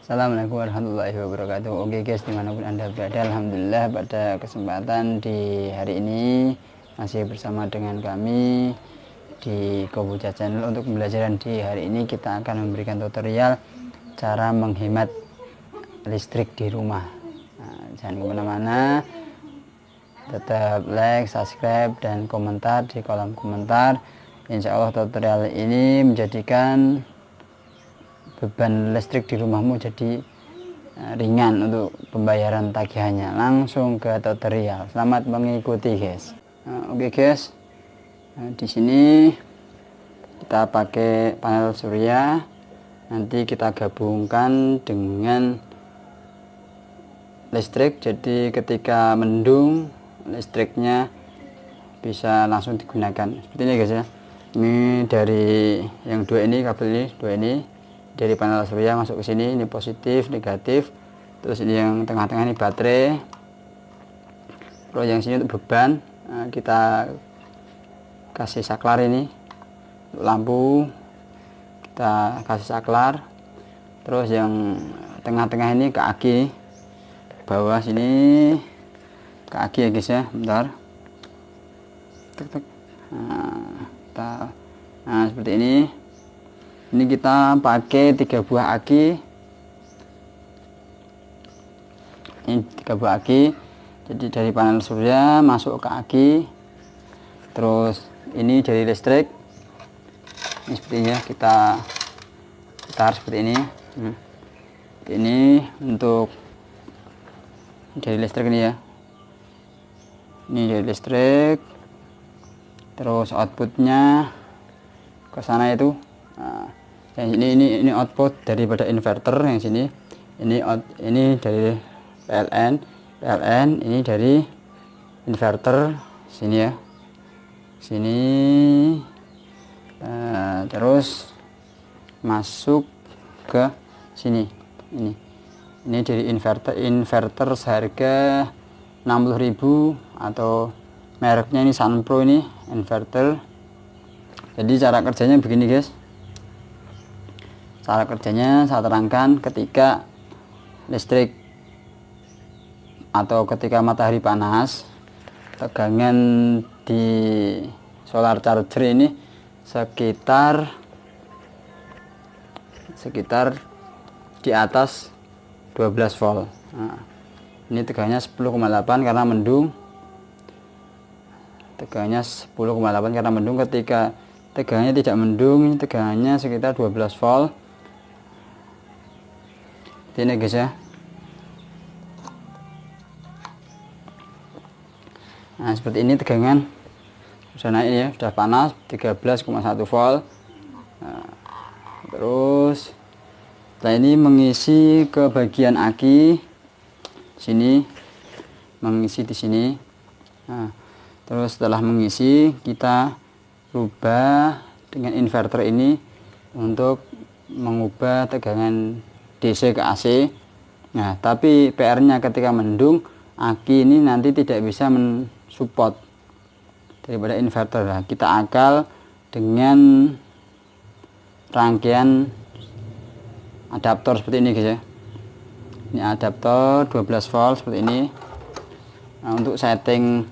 Assalamualaikum warahmatullahi wabarakatuh. Oke guys, dimanapun anda berada, alhamdulillah pada kesempatan di hari ini masih bersama dengan kami di Kobuca Channel. Untuk pembelajaran di hari ini kita akan memberikan tutorial cara menghemat listrik di rumah. Jangan kemana-mana, tetap like, subscribe, dan komentar di kolom komentar. Insya Allah tutorial ini menjadikan beban listrik di rumahmu jadi ringan untuk pembayaran tagihannya. Langsung ke tutorial. Selamat mengikuti guys. Oke guys, di sini kita pakai panel surya. Nanti kita gabungkan dengan listrik. Jadi ketika mendung listriknya bisa langsung digunakan. Seperti ini guys ya. Ini dari yang dua ini, kabel ini dua ini dari panel surya masuk ke sini. Ini positif, negatif. Terus ini yang tengah-tengah ini baterai. Terus yang sini untuk beban. Nah, kita kasih saklar ini untuk lampu, kita kasih saklar. Terus yang tengah-tengah ini ke aki, bawah sini ke aki ya guys ya. Bentar. Nah, seperti ini. Ini kita pakai 3 buah aki. Ini 3 buah aki. Jadi dari panel surya masuk ke aki. Terus ini dari listrik. Ini sepertinya kita putar seperti ini. Ini untuk dari listrik ini ya. Ini dari listrik. Terus outputnya ke sana itu. Nah, yang ini output daripada inverter. Yang sini ini dari PLN ini dari inverter sini ya, sini. Terus masuk ke sini. Ini dari inverter seharga 60.000 atau mereknya ini Sunpro ini inverter. Jadi cara kerjanya begini guys. Cara kerjanya saya terangkan. Ketika listrik atau ketika matahari panas, tegangan di solar charger ini sekitar di atas 12 volt. Nah, ini tegangannya 10,8 karena mendung. Tegangannya 10,8 karena mendung. Ketika tegangannya tidak mendung, ini tegangannya sekitar 12 volt. Ini guys ya. Nah seperti ini tegangan sudah naik ya, sudah panas 13,1 volt. Nah, terus setelah ini mengisi ke bagian aki sini, mengisi di sini. Nah, terus setelah mengisi kita rubah dengan inverter ini untuk mengubah tegangan DC ke AC. Nah tapi PR-nya ketika mendung, aki ini nanti tidak bisa mensupport daripada inverter. Nah, kita akal dengan rangkaian adaptor seperti ini guys ya. Ini adaptor 12 volt seperti ini. Nah, untuk setting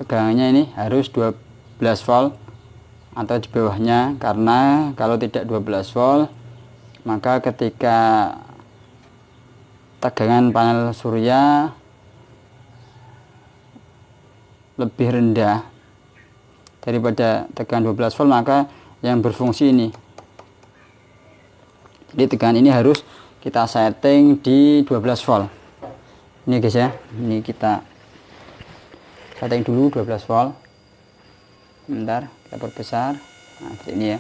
tegangannya ini harus 12 volt atau di bawahnya, karena kalau tidak 12 volt maka ketika tegangan panel surya lebih rendah daripada tegangan 12 volt, maka yang berfungsi ini. Jadi tegangan ini harus kita setting di 12 volt. Ini guys ya, ini kita setting dulu 12 volt. Bentar, kita perbesar. Nah, seperti ini ya.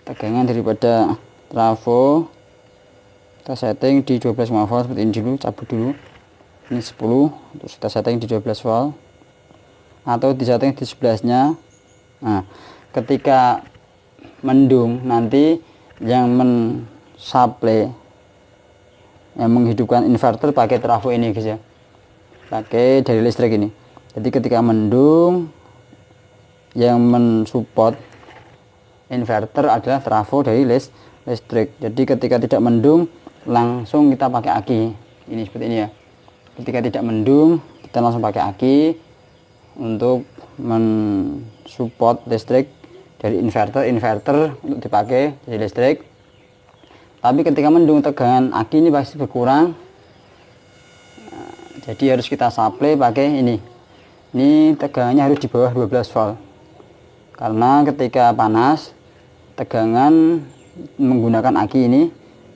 Tegangan daripada trafo kita setting di 12 volt seperti ini dulu, cabut dulu. Ini 10, terus kita setting di 12 volt atau disetting di 11-nya. Nah, ketika mendung nanti yang mensupply, yang menghidupkan inverter pakai trafo ini guys ya, pakai dari listrik ini. Jadi ketika mendung yang mensupport inverter adalah trafo dari listrik. Jadi ketika tidak mendung langsung kita pakai aki. Ini seperti ini ya. Ketika tidak mendung, kita langsung pakai aki untuk mensupport listrik dari inverter untuk dipakai jadi listrik. Tapi ketika mendung, tegangan aki ini pasti berkurang. Jadi harus kita supply pakai ini. Ini tegangannya harus di bawah 12 volt. Karena ketika panas, tegangan menggunakan aki ini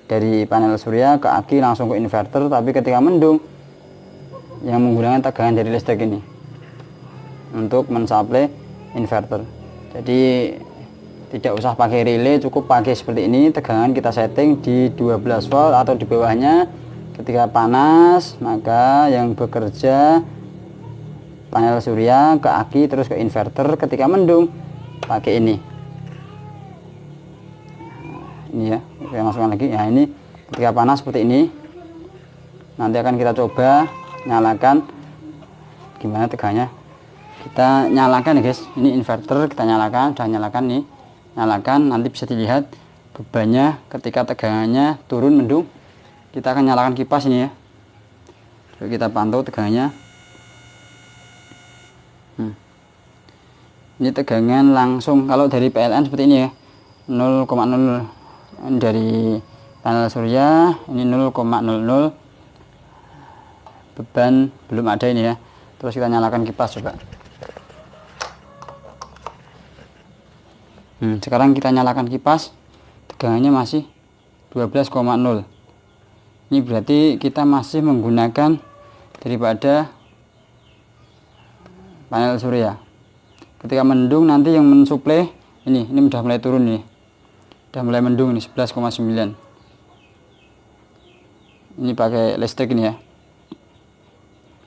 dari panel surya ke aki langsung ke inverter. Tapi ketika mendung, yang menggunakan tegangan dari listrik ini untuk mensuplai inverter. Jadi tidak usah pakai relay, cukup pakai seperti ini. Tegangan kita setting di 12 volt atau di bawahnya. Ketika panas, maka yang bekerja panel surya ke aki terus ke inverter. Ketika mendung, pakai ini. Ini ya, saya masukkan lagi. Ya, ini ketika panas seperti ini. Nanti akan kita coba nyalakan gimana tegangannya. Kita nyalakan ya guys, ini inverter kita nyalakan, sudah nyalakan nih, nyalakan. Nanti bisa dilihat bebannya ketika tegangannya turun mendung. Kita akan nyalakan kipas ini ya. Coba kita pantau tegangannya. Ini tegangan langsung kalau dari PLN seperti ini ya, 0,0 dari panel surya, ini 0,00. Beban belum ada ini ya. Terus kita nyalakan kipas coba. Sekarang kita nyalakan kipas, tegangannya masih 12,0. Ini berarti kita masih menggunakan daripada panel surya. Ketika mendung nanti yang mensuplai ini sudah mulai turun nih. Sudah mulai mendung ini 11,9. Ini pakai listrik ini ya.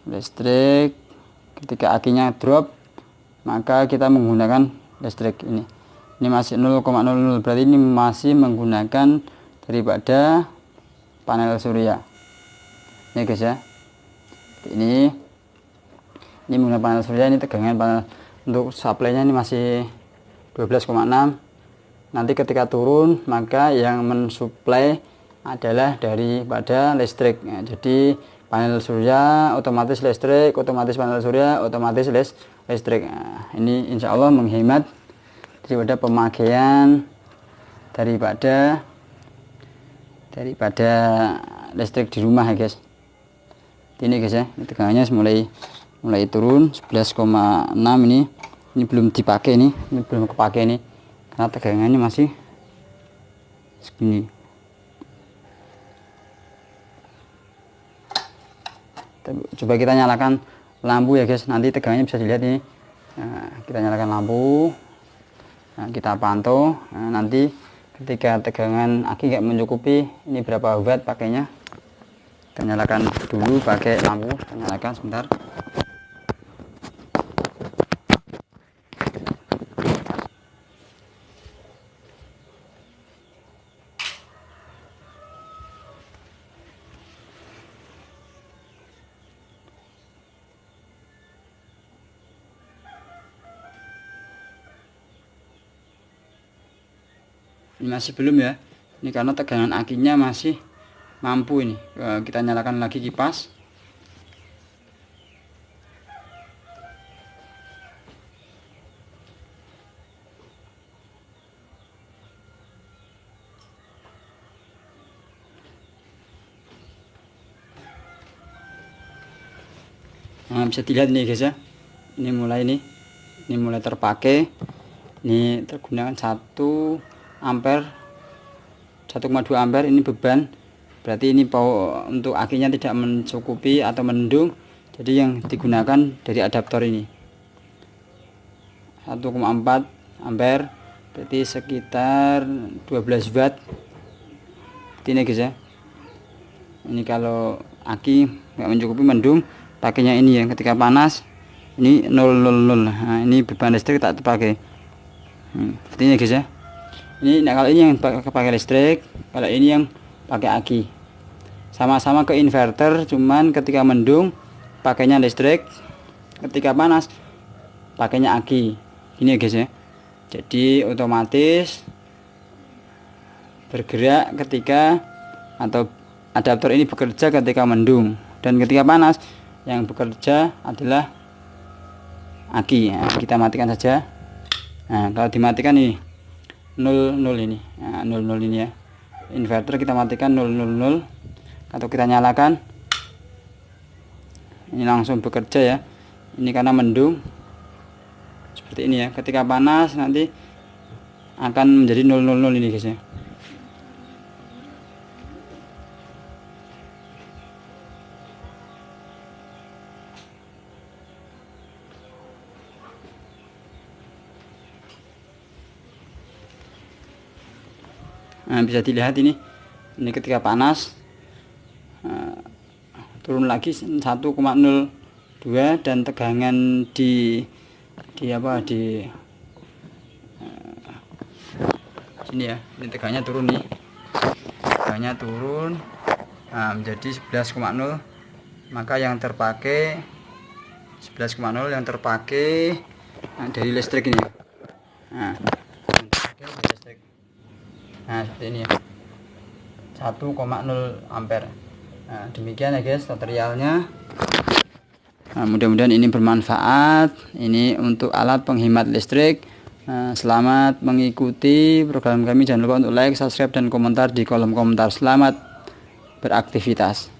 Listrik, ketika akinya drop maka kita menggunakan listrik ini. Ini masih 0,00, berarti ini masih menggunakan daripada panel surya. Ini guys ya. Ini menggunakan panel surya. Ini tegangan panel untuk supply-nya ini masih 12,6. Nanti ketika turun maka yang mensuplai adalah daripada listrik. Nah, jadi panel surya otomatis listrik, otomatis panel surya otomatis listrik. Nah, ini insya Allah menghemat daripada pemakaian daripada listrik di rumah ya guys. Ini guys ya, tegangannya mulai turun 11,6. Ini belum dipakai ini belum kepake ini karena tegangannya masih segini. Coba kita nyalakan lampu ya guys, nanti tegangannya bisa dilihat ini. Nah, kita nyalakan lampu, nah, kita pantau. Nah, nanti ketika tegangan aki nggak mencukupi, ini berapa watt pakainya. Kita nyalakan dulu pakai lampu, kita nyalakan sebentar. Ini masih belum ya, ini karena tegangan akinya masih mampu ini. Kita nyalakan lagi kipas. Nah, bisa dilihat nih guys ya, ini mulai terpakai. Ini tergunakan 1 ampere, 1,2 ampere. Ini beban, berarti ini untuk akinya tidak mencukupi atau mendung, jadi yang digunakan dari adaptor ini 1,4 ampere, berarti sekitar 12 watt. Ini guys ya, ini kalau aki nggak mencukupi mendung pakainya ini ya. Ketika panas ini 000. Nah, ini beban listrik tak terpakai. Seperti ini guys ya. Ini nah, kalau ini yang pakai listrik, kalau ini yang pakai aki. Sama-sama ke inverter, cuman ketika mendung pakainya listrik, ketika panas pakainya aki. Ini ya guys ya. Jadi otomatis bergerak ketika atau adaptor ini bekerja ketika mendung, dan ketika panas yang bekerja adalah aki. Nah, kita matikan saja. Nah, kalau dimatikan ini 00 ini, nah, 00 ini ya, inverter kita matikan 000. Atau kita nyalakan, ini langsung bekerja ya. Ini karena mendung seperti ini ya. Ketika panas nanti akan menjadi 000 ini guys ya. Nah, bisa dilihat ini ketika panas turun lagi 1,02, dan tegangan di sini ya, ini tegangannya turun nih, nah, menjadi 11,0. maka yang terpakai 11,0 yang terpakai dari listrik ini. Nah, seperti ini ya, 1,0 ampere. Nah, demikian ya guys tutorialnya. Nah, mudah-mudahan ini bermanfaat. Ini untuk alat penghemat listrik. Selamat mengikuti program kami. Jangan lupa untuk like, subscribe, dan komentar di kolom komentar. Selamat beraktivitas.